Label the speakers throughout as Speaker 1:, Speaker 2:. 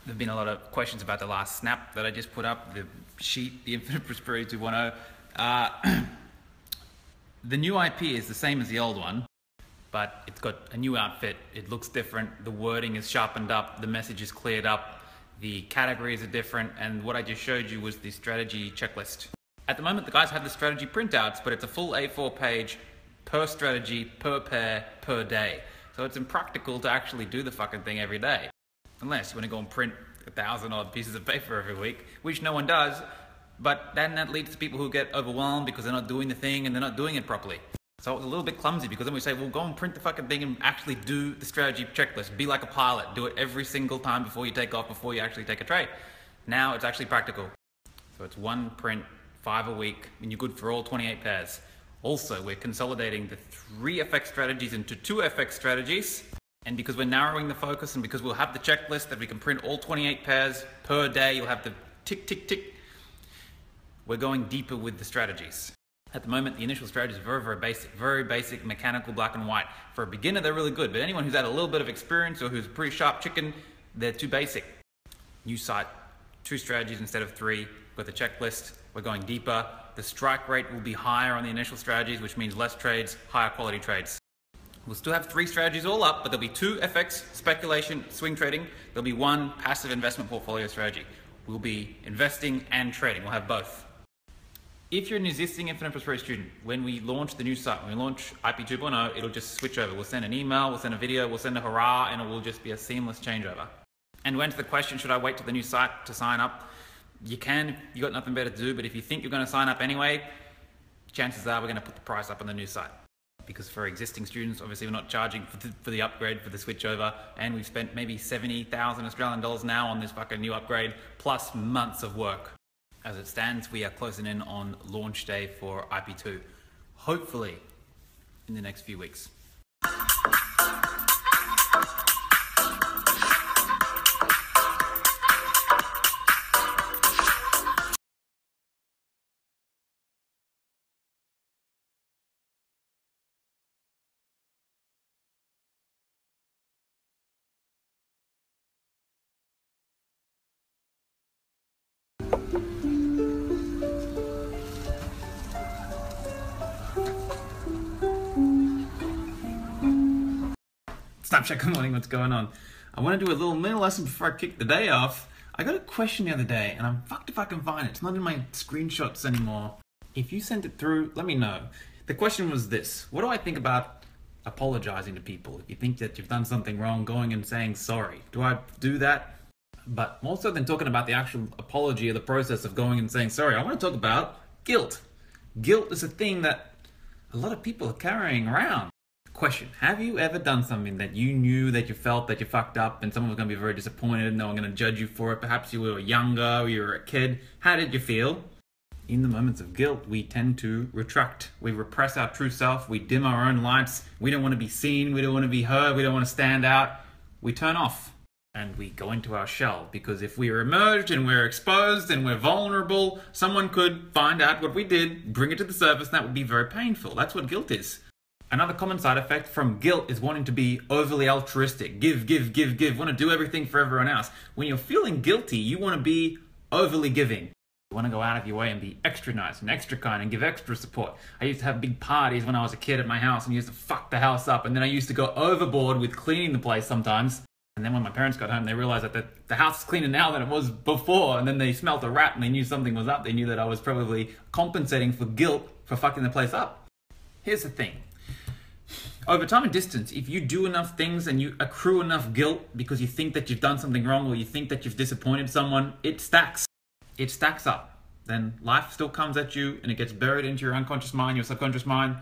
Speaker 1: There've been a lot of questions about the last snap that I just put up, the sheet, the Infinite Prosperity 2.0. The new IP is the same as the old one, but it's got a new outfit. It looks different. The wording is sharpened up. The message is cleared up. The categories are different. And what I just showed you was the strategy checklist. At the moment, the guys have the strategy printouts, but it's a full A4 page per strategy, per pair, per day. So it's impractical to actually do the fucking thing every day. Unless you want to go and print 1,000 odd pieces of paper every week, which no one does. But then that leads to people who get overwhelmed because they're not doing the thing and they're not doing it properly. So it was a little bit clumsy, because then we say, well, go and print the fucking thing and actually do the strategy checklist. Be like a pilot. Do it every single time before you take off, before you actually take a trade. Now it's actually practical. So it's one print, 5 a week, and you're good for all 28 pairs. Also, we're consolidating the 3 FX strategies into 2 FX strategies. And because we're narrowing the focus, and because we'll have the checklist that we can print all 28 pairs per day, you'll have the tick, tick, tick. We're going deeper with the strategies. At the moment, the initial strategies are very basic, mechanical, black and white. For a beginner, they're really good, but anyone who's had a little bit of experience or who's a pretty sharp chicken, they're too basic. New site, 2 strategies instead of 3. We've got the checklist, we're going deeper. The strike rate will be higher on the initial strategies, which means less trades, higher quality trades. We'll still have 3 strategies all up, but there'll be 2 FX, speculation, swing trading. There'll be 1 passive investment portfolio strategy. We'll be investing and trading. We'll have both. If you're an existing Infinite Prosperity student, when we launch the new site, when we launch IP 2.0, it'll just switch over. We'll send an email, we'll send a video, we'll send a hurrah, and it will just be a seamless changeover. And when to the question, should I wait till the new site to sign up? You can, you got nothing better to do, but if you think you're going to sign up anyway, chances are we're going to put the price up on the new site. Because for existing students, obviously we're not charging for the upgrade, for the switch over, and we've spent maybe 70,000 Australian dollars now on this fucking new upgrade, plus months of work. As it stands, we are closing in on launch day for IP2, hopefully in the next few weeks. Snapchat, good morning, what's going on? I want to do a little mini lesson before I kick the day off. I got a question the other day, and I'm fucked if I can find it. It's not in my screenshots anymore. If you sent it through, let me know. The question was this: what do I think about apologizing to people? If you think that you've done something wrong, going and saying sorry. Do I do that? But more so than talking about the actual apology or the process of going and saying sorry, I want to talk about guilt. Guilt is a thing that a lot of people are carrying around. Question: have you ever done something that you knew that you felt that you fucked up and someone was going to be very disappointed and they were going to judge you for it? Perhaps you were younger or you were a kid. How did you feel? In the moments of guilt, we tend to retract. We repress our true self. We dim our own lights. We don't want to be seen. We don't want to be heard. We don't want to stand out. We turn off and we go into our shell, because if we are emerged and we're exposed and we're vulnerable, someone could find out what we did, bring it to the surface, and that would be very painful. That's what guilt is. Another common side effect from guilt is wanting to be overly altruistic. Give. Want to do everything for everyone else. When you're feeling guilty, you want to be overly giving. You want to go out of your way and be extra nice and extra kind and give extra support. I used to have big parties when I was a kid at my house and used to fuck the house up. And then I used to go overboard with cleaning the place sometimes. And then when my parents got home, they realized that the house is cleaner now than it was before. And then they smelt a rat and they knew something was up. They knew that I was probably compensating for guilt for fucking the place up. Here's the thing. Over time and distance, if you do enough things and you accrue enough guilt because you think that you've done something wrong or you think that you've disappointed someone, it stacks. It stacks up. Then life still comes at you and it gets buried into your unconscious mind, your subconscious mind,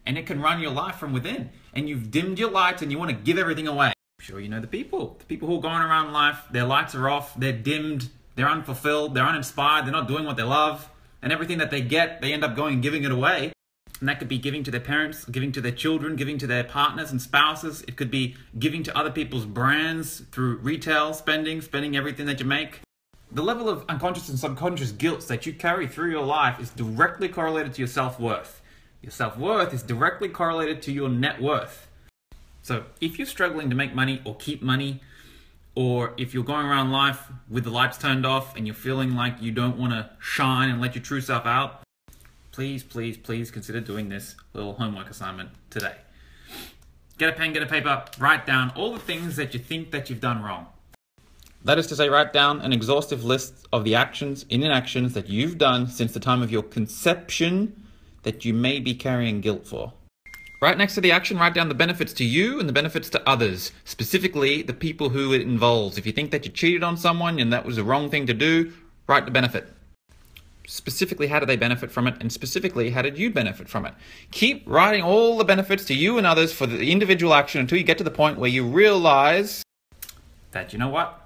Speaker 1: and it can run your life from within. And you've dimmed your lights and you want to give everything away. I'm sure you know the people who are going around life, their lights are off, they're dimmed, they're unfulfilled, they're uninspired, they're not doing what they love, and everything that they get, they end up going and giving it away. And that could be giving to their parents, giving to their children, giving to their partners and spouses. It could be giving to other people's brands through retail, spending everything that you make. The level of unconscious and subconscious guilt that you carry through your life is directly correlated to your self-worth. Your self-worth is directly correlated to your net worth. So if you're struggling to make money or keep money, or if you're going around life with the lights turned off and you're feeling like you don't want to shine and let your true self out, please, please, please consider doing this little homework assignment today. Get a pen, get a paper, write down all the things that you think that you've done wrong. That is to say, write down an exhaustive list of the actions, inactions that you've done since the time of your conception that you may be carrying guilt for. Right next to the action, write down the benefits to you and the benefits to others, specifically the people who it involves. If you think that you cheated on someone and that was the wrong thing to do, write the benefit. Specifically, how do they benefit from it? And specifically, how did you benefit from it? Keep writing all the benefits to you and others for the individual action until you get to the point where you realize that, you know what?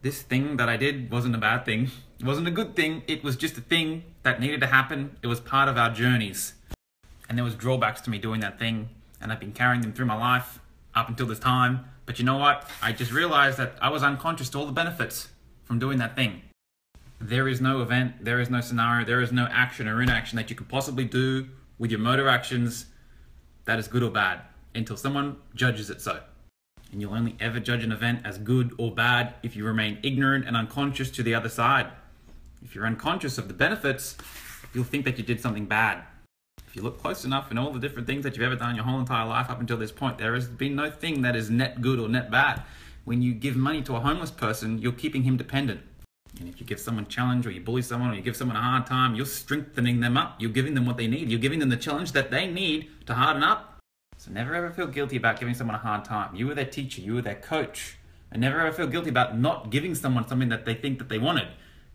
Speaker 1: This thing that I did wasn't a bad thing. It wasn't a good thing. It was just a thing that needed to happen. It was part of our journeys. And there was drawbacks to me doing that thing, and I've been carrying them through my life up until this time. But you know what? I just realized that I was unconscious to all the benefits from doing that thing. There is no event, there is no scenario, there is no action or inaction that you could possibly do with your motor actions that is good or bad until someone judges it so. And you'll only ever judge an event as good or bad if you remain ignorant and unconscious to the other side. If you're unconscious of the benefits, you'll think that you did something bad. If you look close enough in all the different things that you've ever done your whole entire life up until this point, there has been no thing that is net good or net bad. When you give money to a homeless person, you're keeping him dependent. And if you give someone a challenge, or you bully someone, or you give someone a hard time, you're strengthening them up. You're giving them what they need. You're giving them the challenge that they need to harden up. So never ever feel guilty about giving someone a hard time. You were their teacher, you were their coach. And never ever feel guilty about not giving someone something that they think that they wanted.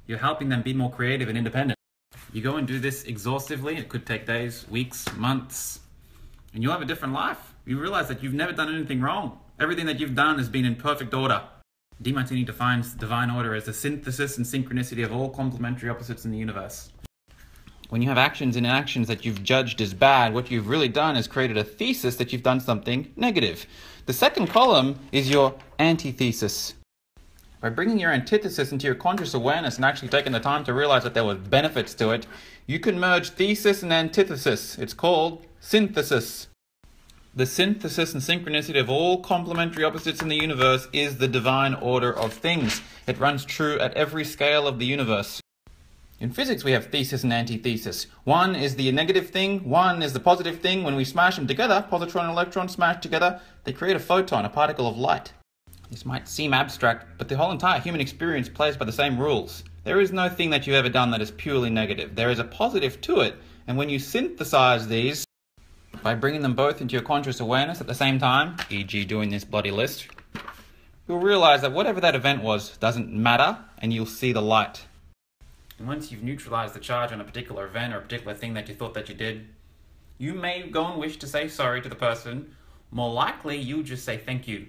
Speaker 1: You're helping them be more creative and independent. You go and do this exhaustively. It could take days, weeks, months, and you'll have a different life. You realize that you've never done anything wrong. Everything that you've done has been in perfect order. DeMartini defines divine order as the synthesis and synchronicity of all complementary opposites in the universe. When you have actions and inactions that you've judged as bad, what you've really done is created a thesis that you've done something negative. The second column is your antithesis. By bringing your antithesis into your conscious awareness and actually taking the time to realize that there were benefits to it, you can merge thesis and antithesis. It's called synthesis. The synthesis and synchronicity of all complementary opposites in the universe is the divine order of things. It runs true at every scale of the universe. In physics, we have thesis and antithesis. One is the negative thing, one is the positive thing. When we smash them together, positron and electron smash together, they create a photon, a particle of light. This might seem abstract, but the whole entire human experience plays by the same rules. There is no thing that you've ever done that is purely negative. There is a positive to it, and when you synthesize these, by bringing them both into your conscious awareness at the same time, e.g. doing this bloody list, you'll realize that whatever that event was doesn't matter, and you'll see the light. And once you've neutralized the charge on a particular event or a particular thing that you thought that you did, you may go and wish to say sorry to the person. More likely, you'll just say thank you.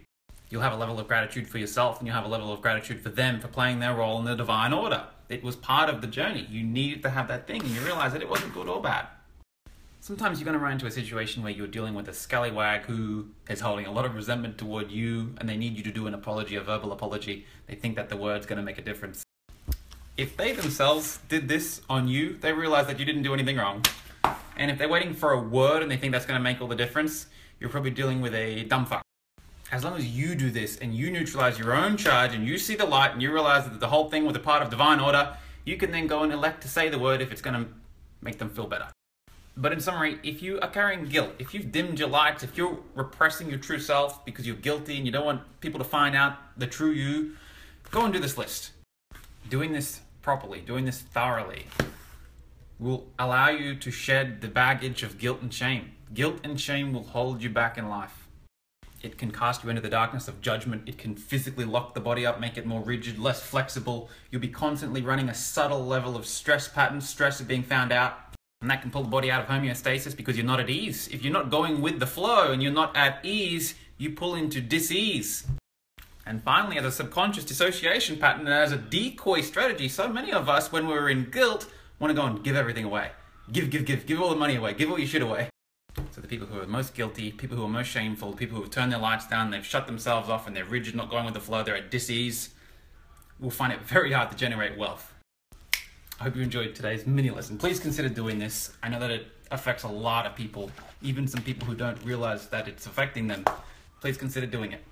Speaker 1: You'll have a level of gratitude for yourself, and you'll have a level of gratitude for them for playing their role in the divine order. It was part of the journey. You needed to have that thing, and you realize that it wasn't good or bad. Sometimes you're going to run into a situation where you're dealing with a scallywag who is holding a lot of resentment toward you, and they need you to do an apology, a verbal apology. They think that the word's going to make a difference. If they themselves did this on you, they realize that you didn't do anything wrong. And if they're waiting for a word and they think that's going to make all the difference, you're probably dealing with a dumb fuck. As long as you do this and you neutralize your own charge and you see the light and you realize that the whole thing was a part of divine order, you can then go and elect to say the word if it's going to make them feel better. But in summary, if you are carrying guilt, if you've dimmed your lights, if you're repressing your true self because you're guilty and you don't want people to find out the true you, go and do this list. Doing this properly, doing this thoroughly, will allow you to shed the baggage of guilt and shame. Guilt and shame will hold you back in life. It can cast you into the darkness of judgment. It can physically lock the body up, make it more rigid, less flexible. You'll be constantly running a subtle level of stress pattern, stress of being found out. And that can pull the body out of homeostasis because you're not at ease. If you're not going with the flow and you're not at ease, you pull into dis-ease. And finally, as a subconscious dissociation pattern and as a decoy strategy, so many of us, when we're in guilt, want to go and give everything away. Give all the money away. Give all your shit away. So the people who are most guilty, people who are most shameful, people who have turned their lights down, they've shut themselves off and they're rigid, not going with the flow, they're at dis-ease, will find it very hard to generate wealth. I hope you enjoyed today's mini lesson. Please consider doing this. I know that it affects a lot of people, even some people who don't realize that it's affecting them. Please consider doing it.